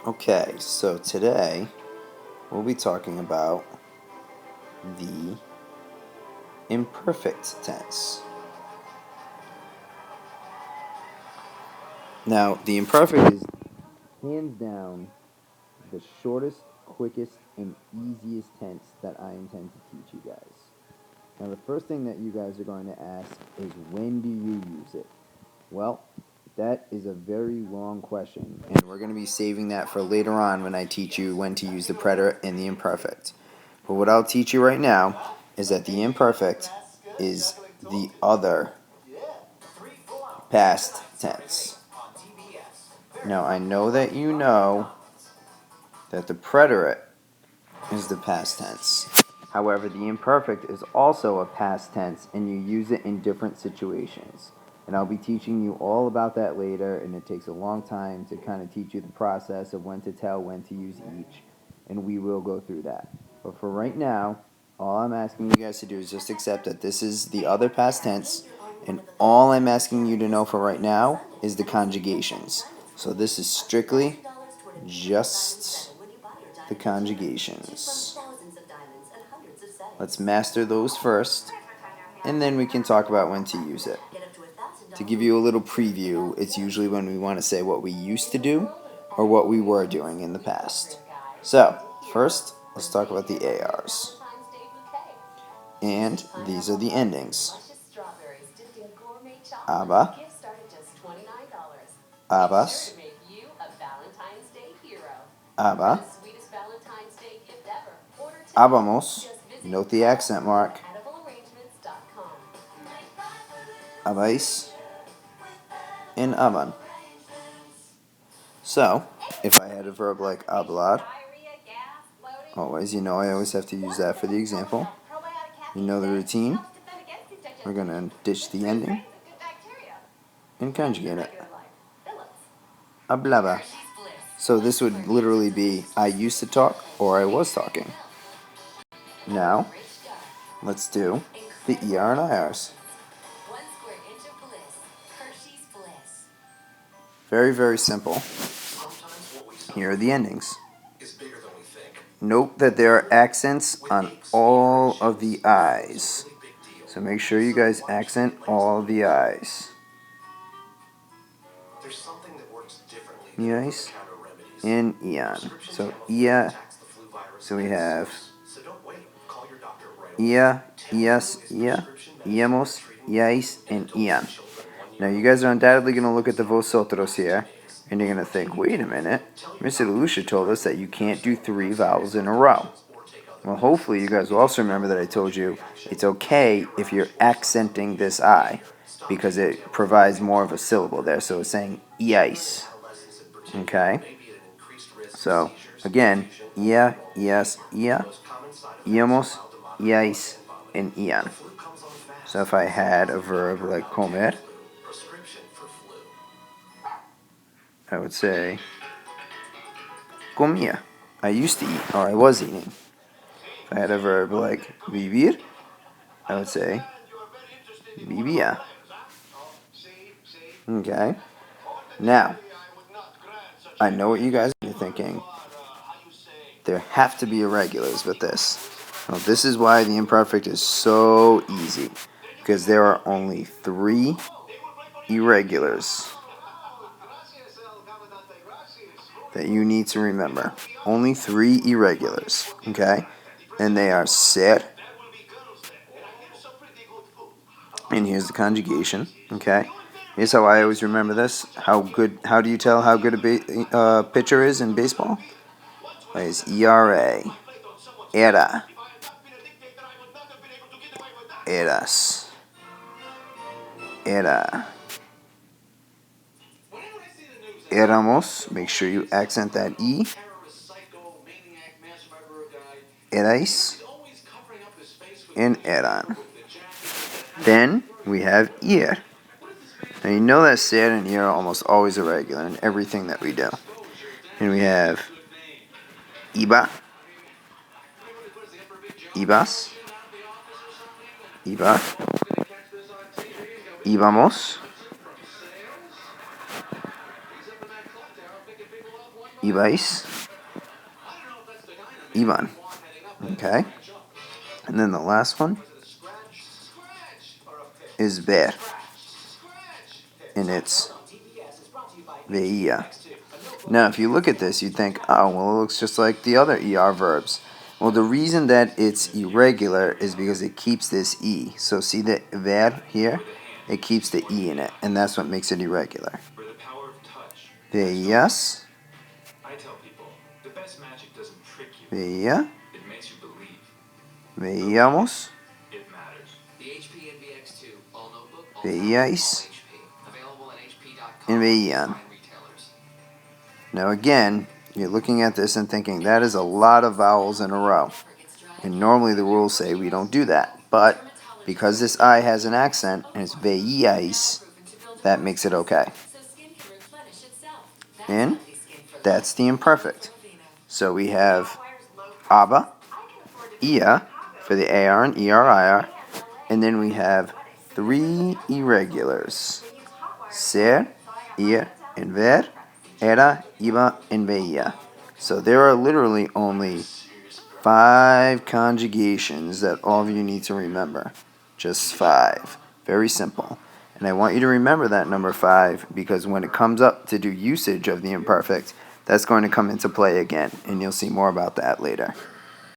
Okay, so today we'll be talking about the imperfect tense. Now, the imperfect is hands down the shortest, quickest, and easiest tense that I intend to teach you guys. Now, the first thing that you guys are going to ask is, when do you use it? Well, that is a very long question, and we're going to be saving that for later on when I teach you when to use the preterite and the imperfect. But what I'll teach you right now is that the imperfect is the other past tense. Now, I know that you know that the preterite is the past tense. However, the imperfect is also a past tense, and you use it in different situations. And I'll be teaching you all about that later, and it takes a long time to kind of teach you the process of when to tell, when to use each, and we will go through that. But for right now, all I'm asking you guys to do is just accept that this is the other past tense, and all I'm asking you to know for right now is the conjugations. So this is strictly just the conjugations. Let's master those first, and then we can talk about when to use it. To give you a little preview, it's usually when we want to say what we used to do or what we were doing in the past. So, first, let's talk about the ARs. And these are the endings. Aba, abas, aba, abamos, note the accent mark, abais, and aban. So, if I had a verb like hablar, always, I always have to use that for the example. You know the routine. We're going to ditch the ending and conjugate it. Hablaba. So this would literally be, I used to talk or I was talking. Now, let's do the ER and IRs. Very, very simple. Here are the endings. Note that there are accents on all of the I's. So make sure you guys accent all of the I's. Yes, and Eon. So Ia. So we have Ia, Ias, Ia, Iamos, Iais, and Ian. Now you guys are undoubtedly going to look at the vosotros here, and you're going to think, wait a minute, Mr. Lucia told us that you can't do 3 vowels in a row. Well, hopefully you guys will also remember that I told you it's okay if you're accenting this I, because it provides more of a syllable there. So it's saying Iais. Okay? So, again, Ia, Ias, Ia, Iamos, Iais, and Ian. So if I had a verb like comer, I would say comía. I used to eat, or I was eating. If I had a verb like vivir, I would say vivía. Okay? Now, I know what you guys are thinking. There have to be irregulars with this. Well, this is why the imperfect is so easy, because there are only 3 irregulars that you need to remember. Only 3 irregulars, okay? And they are ser, and here's the conjugation, okay? Here's how I always remember this. How do you tell how good a pitcher is in baseball? It's ERA, era, eras, era, éramos. Make sure you accent that E. Erais and eran. Then we have ir. Now you know that ser and ir are almost always irregular in everything that we do. And we have iba, ibas, iba, íbamos, ibais, iban. Okay? And then the last one is ver. And it's veia. Now, if you look at this, you think, oh, well, it looks just like the other ER verbs. Well, the reason that it's irregular is because it keeps this E. So see the ver here? It keeps the E in it, and that's what makes it irregular. Veías. Veía. Veíamos. Veíais. And veían. Now again, you're looking at this and thinking that is a lot of vowels in a row. And normally the rules say we don't do that. But because this I has an accent and it's veíais, that makes it okay. And that's the imperfect. So we have aba, ia for the AR and ERIR, and then we have 3 irregulars. Ser, ir, and ver, era, iba, and veía. So there are literally only 5 conjugations that all of you need to remember. Just 5. Very simple. And I want you to remember that number 5 because when it comes up to do usage of the imperfect, that's going to come into play again, and you'll see more about that later.